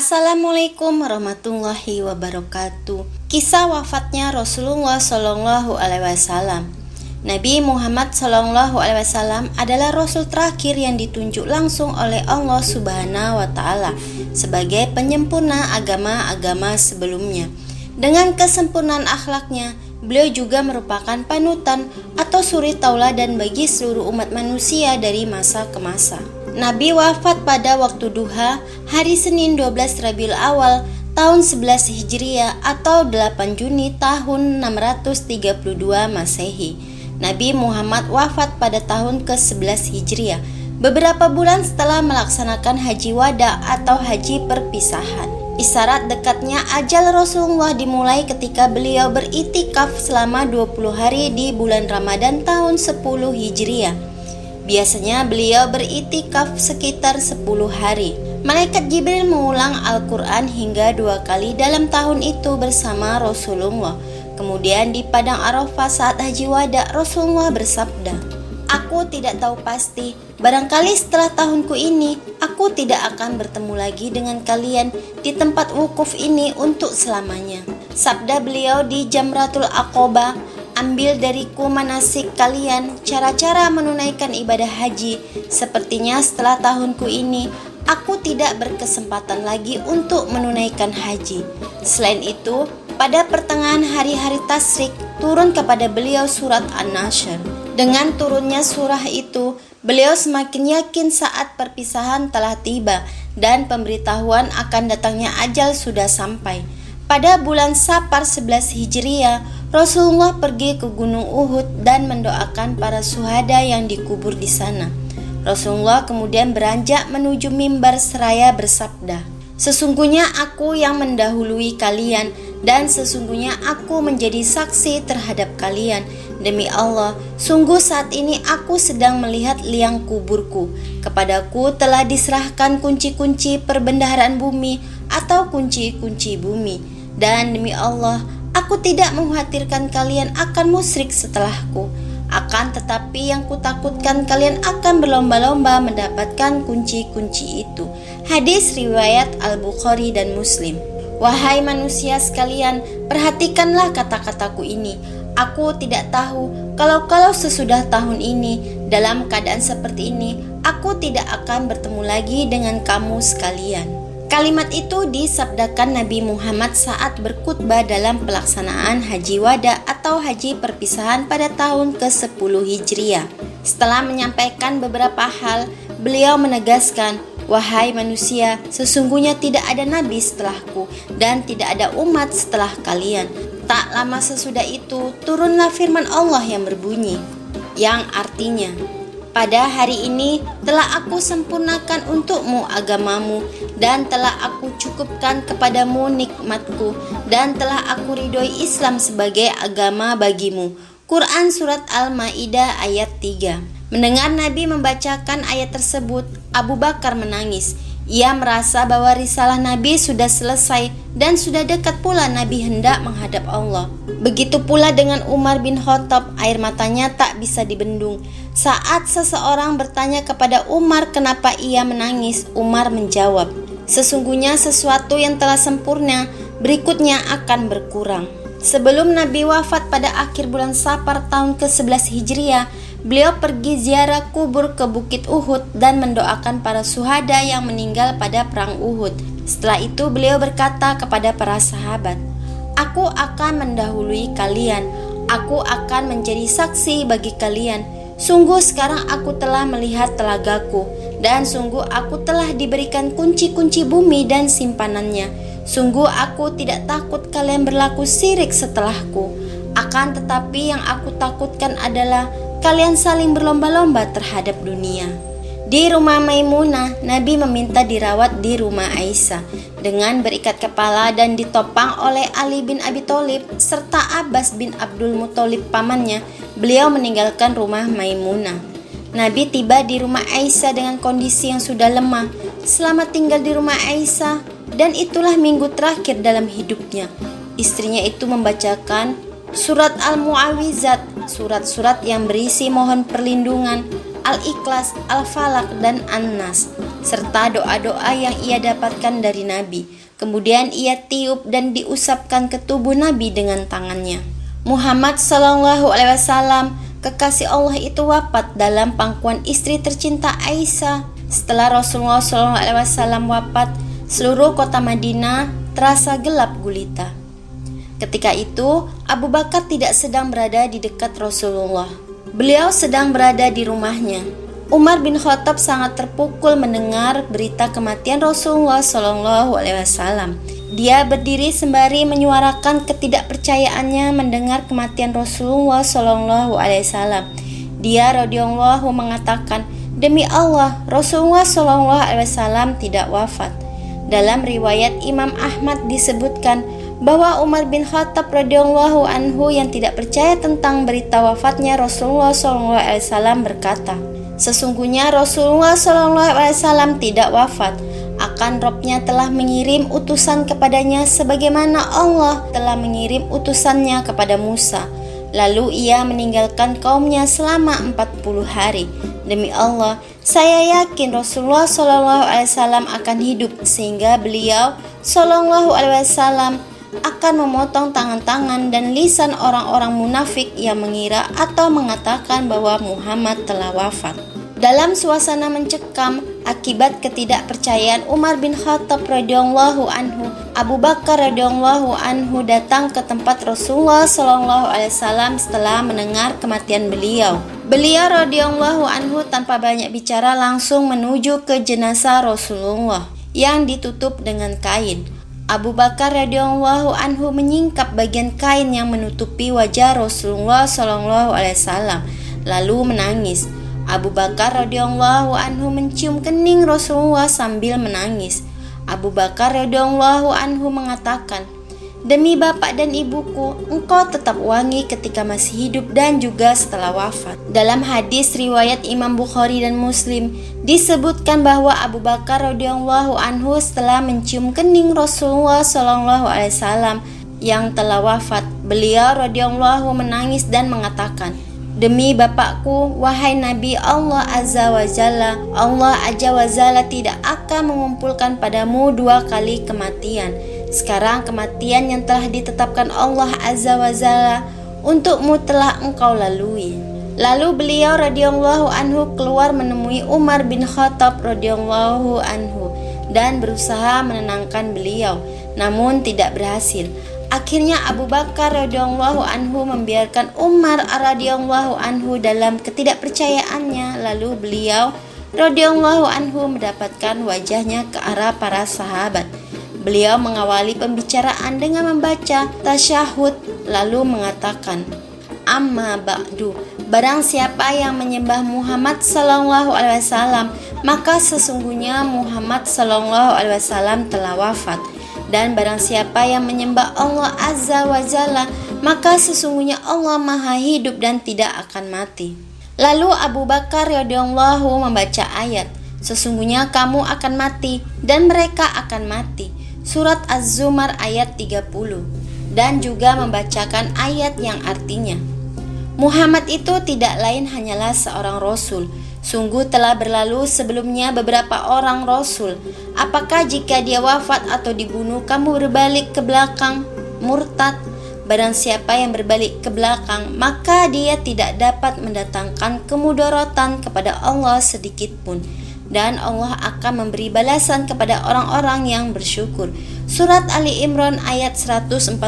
Assalamualaikum warahmatullahi wabarakatuh. Kisah wafatnya Rasulullah Shallallahu Alaihi Wasallam. Nabi Muhammad Shallallahu Alaihi Wasallam adalah Rasul terakhir yang ditunjuk langsung oleh Allah Subhanahu Wa Taala sebagai penyempurna agama-agama sebelumnya. Dengan kesempurnaan akhlaknya, beliau juga merupakan panutan atau suri tauladan bagi seluruh umat manusia dari masa ke masa. Nabi wafat pada waktu duha hari Senin 12 Rabiul Awal tahun 11 Hijriah atau 8 Juni tahun 632 Masehi. Nabi Muhammad wafat pada tahun ke-11 Hijriah, beberapa bulan setelah melaksanakan haji wada atau haji perpisahan. Isyarat dekatnya ajal Rasulullah dimulai ketika beliau beritikaf selama 20 hari di bulan Ramadan tahun 10 Hijriah. Biasanya beliau beritikaf sekitar 10 hari. Malaikat Jibril mengulang Al-Quran hingga 2 kali dalam tahun itu bersama Rasulullah. Kemudian di Padang Arafah saat haji wada, Rasulullah bersabda, "Aku tidak tahu pasti, barangkali setelah tahunku ini, aku tidak akan bertemu lagi dengan kalian di tempat wukuf ini untuk selamanya." Sabda beliau di Jamratul Aqobah, "Ambil dariku manasik kalian, cara-cara menunaikan ibadah haji. Sepertinya setelah tahunku ini, aku tidak berkesempatan lagi untuk menunaikan haji." Selain itu, pada pertengahan hari-hari tasyrik, turun kepada beliau surat An-Nashr. Dengan turunnya surah itu, beliau semakin yakin saat perpisahan telah tiba dan pemberitahuan akan datangnya ajal sudah sampai. Pada bulan Safar 11 Hijriah, Rasulullah pergi ke Gunung Uhud dan mendoakan para syuhada yang dikubur di sana. Rasulullah kemudian beranjak menuju mimbar seraya bersabda, "Sesungguhnya aku yang mendahului kalian dan sesungguhnya aku menjadi saksi terhadap kalian. Demi Allah, sungguh saat ini aku sedang melihat liang kuburku. Kepadaku telah diserahkan kunci-kunci perbendaharaan bumi atau kunci-kunci bumi. Dan demi Allah, aku tidak mengkhawatirkan kalian akan musyrik setelahku. Akan tetapi yang kutakutkan kalian akan berlomba-lomba mendapatkan kunci-kunci itu." Hadis riwayat Al-Bukhari dan Muslim. "Wahai manusia sekalian, perhatikanlah kata-kataku ini. Aku tidak tahu kalau sesudah tahun ini, dalam keadaan seperti ini, aku tidak akan bertemu lagi dengan kamu sekalian." Kalimat itu disabdakan Nabi Muhammad saat berkhutbah dalam pelaksanaan haji wada atau haji perpisahan pada tahun ke-10 Hijriah. Setelah menyampaikan beberapa hal, beliau menegaskan, "Wahai manusia, sesungguhnya tidak ada nabi setelahku dan tidak ada umat setelah kalian." Tak lama sesudah itu, turunlah firman Allah yang berbunyi, yang artinya, "Pada hari ini telah aku sempurnakan untukmu agamamu dan telah aku cukupkan kepadamu nikmatku dan telah aku ridhoi Islam sebagai agama bagimu." Quran Surat Al-Ma'idah ayat 3. Mendengar Nabi membacakan ayat tersebut, Abu Bakar menangis. Ia merasa bahwa risalah Nabi sudah selesai dan sudah dekat pula Nabi hendak menghadap Allah. Begitu pula dengan Umar bin Khattab, air matanya tak bisa dibendung. Saat seseorang bertanya kepada Umar kenapa ia menangis, Umar menjawab, "Sesungguhnya sesuatu yang telah sempurna berikutnya akan berkurang." Sebelum Nabi wafat pada akhir bulan Safar tahun ke-11 Hijriah, beliau pergi ziarah kubur ke Bukit Uhud dan mendoakan para syuhada yang meninggal pada perang Uhud. Setelah itu beliau berkata kepada para sahabat, "Aku akan mendahului kalian. Aku akan menjadi saksi bagi kalian. Sungguh sekarang aku telah melihat telagaku dan sungguh aku telah diberikan kunci-kunci bumi dan simpanannya. Sungguh aku tidak takut kalian berlaku syirik setelahku. Akan tetapi yang aku takutkan adalah kalian saling berlomba-lomba terhadap dunia." Di rumah Maimunah, Nabi meminta dirawat di rumah Aisyah dengan berikat kepala dan ditopang oleh Ali bin Abi Thalib serta Abbas bin Abdul Muthalib pamannya. Beliau meninggalkan rumah Maimunah. Nabi tiba di rumah Aisyah dengan kondisi yang sudah lemah. Selama tinggal di rumah Aisyah, dan itulah minggu terakhir dalam hidupnya, istrinya itu membacakan surat Al-Mu'awwizat, surat-surat yang berisi mohon perlindungan, Al-Ikhlas, Al-Falaq, dan An-Nas. serta doa-doa yang ia dapatkan dari Nabi. Kemudian ia tiup dan diusapkan ke tubuh Nabi dengan tangannya. Muhammad Sallallahu Alaihi Wasallam, kekasih Allah itu wafat dalam pangkuan istri tercinta Aisyah. Setelah Rasulullah Sallallahu Alaihi Wasallam wafat, seluruh kota Madinah terasa gelap gulita. Ketika itu, Abu Bakar tidak sedang berada di dekat Rasulullah. Beliau sedang berada di rumahnya. Umar bin Khattab sangat terpukul mendengar berita kematian Rasulullah Shallallahu Alaihi Wasallam. Dia berdiri sembari menyuarakan ketidakpercayaannya mendengar kematian Rasulullah Shallallahu Alaihi Wasallam. Dia radhiyallahu mengatakan, "Demi Allah, Rasulullah Shallallahu Alaihi Wasallam tidak wafat." Dalam riwayat Imam Ahmad disebutkan bahwa Umar bin Khattab radhiyallahu anhu yang tidak percaya tentang berita wafatnya Rasulullah SAW berkata, "Sesungguhnya Rasulullah SAW tidak wafat, akan Robnya telah mengirim utusan kepadanya sebagaimana Allah telah mengirim utusannya kepada Musa. Lalu ia meninggalkan kaumnya selama 40 hari. Demi Allah, saya yakin Rasulullah SAW akan hidup sehingga beliau SAW akan memotong tangan-tangan dan lisan orang-orang munafik yang mengira atau mengatakan bahwa Muhammad telah wafat." Dalam suasana mencekam akibat ketidakpercayaan Umar bin Khattab radhiyallahu anhu, Abu Bakar radhiyallahu anhu datang ke tempat Rasulullah SAW setelah mendengar kematian beliau. Beliau radhiyallahu anhu tanpa banyak bicara langsung menuju ke jenazah Rasulullah yang ditutup dengan kain. Abu Bakar radhiyallahu anhu menyingkap bagian kain yang menutupi wajah Rasulullah SAW, lalu menangis. Abu Bakar radhiyallahu anhu mencium kening Rasulullah sambil menangis. Abu Bakar radhiyallahu anhu mengatakan, "Demi bapak dan ibuku, engkau tetap wangi ketika masih hidup dan juga setelah wafat." Dalam hadis riwayat Imam Bukhari dan Muslim disebutkan bahwa Abu Bakar radhiyallahu anhu setelah mencium kening Rasulullah SAW yang telah wafat, beliau radhiyallahu menangis dan mengatakan, "Demi bapakku, wahai Nabi Allah Azza wa Jalla, Allah Azza wa Jalla tidak akan mengumpulkan padamu dua kali kematian. Sekarang kematian yang telah ditetapkan Allah Azza wa Jalla untukmu telah engkau lalui." Lalu beliau radhiyallahu anhu keluar menemui Umar bin Khattab radhiyallahu anhu dan berusaha menenangkan beliau, namun tidak berhasil. Akhirnya Abu Bakar radhiyallahu anhu membiarkan Umar radhiyallahu anhu dalam ketidakpercayaannya, lalu beliau radhiyallahu anhu mendapatkan wajahnya ke arah para sahabat. Beliau mengawali pembicaraan dengan membaca tasyahud lalu mengatakan, "Amma ba'du, barang siapa yang menyembah Muhammad sallallahu alaihi wasallam, maka sesungguhnya Muhammad sallallahu alaihi wasallam telah wafat. Dan barang siapa yang menyembah Allah Azza wa Jalla, maka sesungguhnya Allah Maha hidup dan tidak akan mati." Lalu Abu Bakar radhiyallahu membaca ayat, "Sesungguhnya kamu akan mati dan mereka akan mati." Surat Az-Zumar ayat 30. Dan juga membacakan ayat yang artinya, Muhammad itu tidak lain hanyalah seorang rasul. Sungguh telah berlalu sebelumnya beberapa orang rasul. Apakah jika dia wafat atau dibunuh kamu berbalik ke belakang murtad? Barang siapa yang berbalik ke belakang, maka dia tidak dapat mendatangkan kemudaratan kepada Allah sedikit pun, dan Allah akan memberi balasan kepada orang-orang yang bersyukur. Surat Ali Imran ayat 144.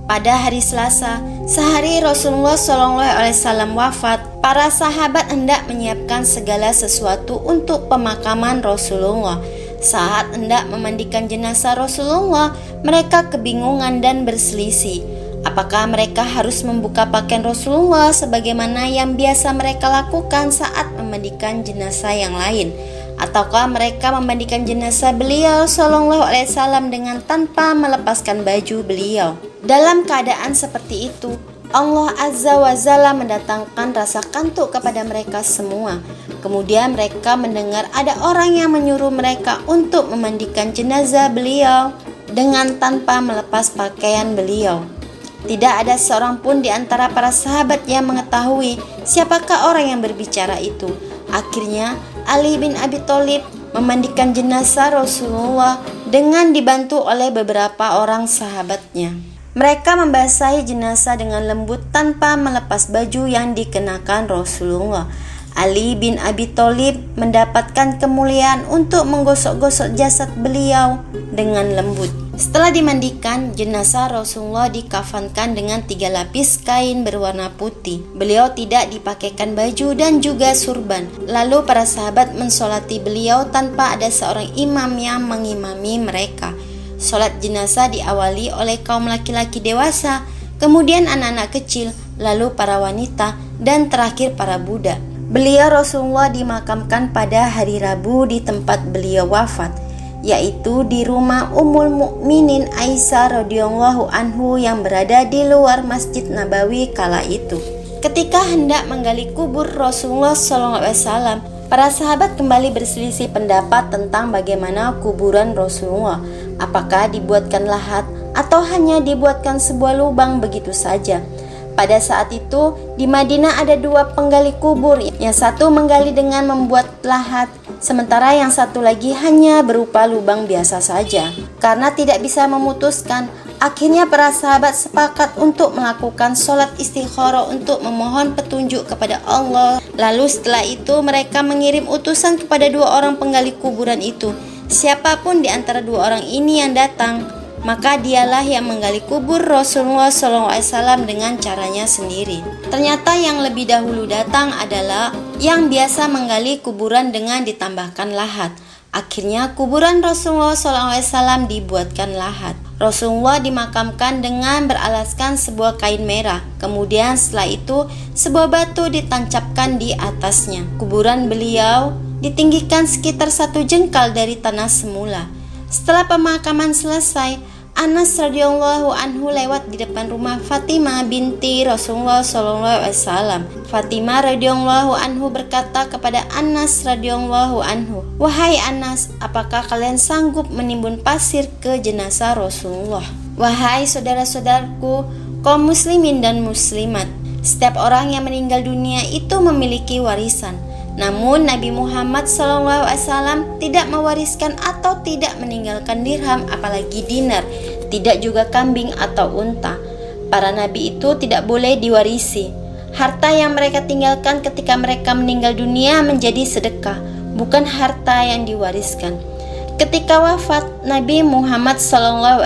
Pada hari Selasa, sehari Rasulullah SAW wafat, para sahabat hendak menyiapkan segala sesuatu untuk pemakaman Rasulullah. Saat hendak memandikan jenazah Rasulullah, mereka kebingungan dan berselisih. Apakah mereka harus membuka pakaian Rasulullah sebagaimana yang biasa mereka lakukan saat memandikan jenazah yang lain? Ataukah mereka memandikan jenazah beliau SAW dengan tanpa melepaskan baju beliau? Dalam keadaan seperti itu, Allah Azza wa Jalla mendatangkan rasa kantuk kepada mereka semua. Kemudian mereka mendengar ada orang yang menyuruh mereka untuk memandikan jenazah beliau dengan tanpa melepas pakaian beliau. Tidak ada seorang pun di antara para sahabat yang mengetahui siapakah orang yang berbicara itu. Akhirnya Ali bin Abi Thalib memandikan jenazah Rasulullah dengan dibantu oleh beberapa orang sahabatnya. Mereka membasahi jenazah dengan lembut tanpa melepas baju yang dikenakan Rasulullah. Ali bin Abi Thalib mendapatkan kemuliaan untuk menggosok-gosok jasad beliau dengan lembut. Setelah dimandikan, jenazah Rasulullah dikafankan dengan 3 lapis kain berwarna putih. Beliau tidak dipakaikan baju dan juga surban. Lalu para sahabat mensolati beliau tanpa ada seorang imam yang mengimami mereka. Sholat jenazah diawali oleh kaum laki-laki dewasa, kemudian anak-anak kecil, lalu para wanita, dan terakhir para budak. Beliau Rasulullah dimakamkan pada hari Rabu di tempat beliau wafat, yaitu di rumah Ummul Mukminin Aisyah radhiyallahu anhu yang berada di luar Masjid Nabawi kala itu. Ketika hendak menggali kubur Rasulullah SAW, para sahabat kembali berselisih pendapat tentang bagaimana kuburan Rasulullah. Apakah dibuatkan lahat atau hanya dibuatkan sebuah lubang begitu saja? Pada saat itu di Madinah ada 2 penggali kubur, yang satu menggali dengan membuat lahat, sementara yang satu lagi hanya berupa lubang biasa saja. Karena tidak bisa memutuskan, akhirnya para sahabat sepakat untuk melakukan sholat istikharah untuk memohon petunjuk kepada Allah. Lalu setelah itu mereka mengirim utusan kepada 2 orang penggali kuburan itu. Siapapun di antara 2 orang ini yang datang, maka dialah yang menggali kubur Rasulullah SAW dengan caranya sendiri. Ternyata yang lebih dahulu datang adalah yang biasa menggali kuburan dengan ditambahkan lahat. Akhirnya kuburan Rasulullah SAW dibuatkan lahat. Rasulullah dimakamkan dengan beralaskan sebuah kain merah. Kemudian setelah itu sebuah batu ditancapkan di atasnya. Kuburan beliau ditinggikan sekitar 1 jengkal dari tanah semula. Setelah pemakaman selesai, Anas radhiyallahu anhu lewat di depan rumah Fatimah binti Rasulullah SAW. Fatimah radhiyallahu anhu berkata kepada Anas radhiyallahu anhu, "Wahai Anas, apakah kalian sanggup menimbun pasir ke jenazah Rasulullah?" Wahai saudara-saudaraku, kaum muslimin dan muslimat, setiap orang yang meninggal dunia itu memiliki warisan. Namun Nabi Muhammad SAW tidak mewariskan atau tidak meninggalkan dirham, apalagi dinar, tidak juga kambing atau unta. Para nabi itu tidak boleh diwarisi. Harta yang mereka tinggalkan ketika mereka meninggal dunia menjadi sedekah, bukan harta yang diwariskan. Ketika wafat, Nabi Muhammad SAW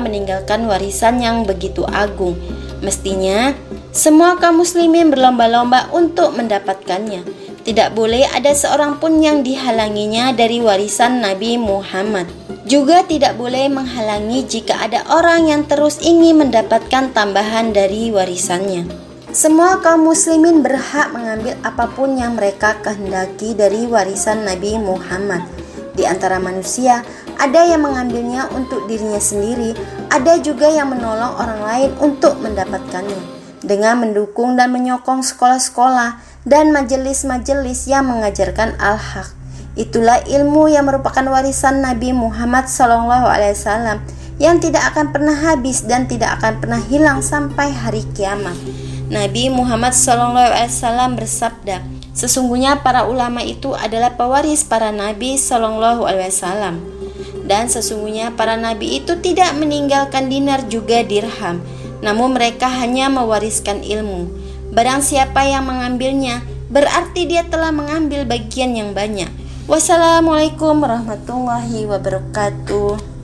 meninggalkan warisan yang begitu agung. Mestinya semua kaum muslimin berlomba-lomba untuk mendapatkannya. Tidak boleh ada seorang pun yang dihalanginya dari warisan Nabi Muhammad. Juga tidak boleh menghalangi jika ada orang yang terus ingin mendapatkan tambahan dari warisannya. Semua kaum muslimin berhak mengambil apapun yang mereka kehendaki dari warisan Nabi Muhammad. Di antara manusia, ada yang mengambilnya untuk dirinya sendiri, ada juga yang menolong orang lain untuk mendapatkannya. Dengan mendukung dan menyokong sekolah-sekolah dan majelis-majelis yang mengajarkan al-haq. Itulah ilmu yang merupakan warisan Nabi Muhammad SAW yang tidak akan pernah habis dan tidak akan pernah hilang sampai hari kiamat. Nabi Muhammad SAW bersabda, "Sesungguhnya para ulama itu adalah pewaris para Nabi SAW. Dan sesungguhnya para Nabi itu tidak meninggalkan dinar juga dirham, namun mereka hanya mewariskan ilmu. Barang siapa yang mengambilnya, berarti dia telah mengambil bagian yang banyak." Wassalamualaikum warahmatullahi wabarakatuh.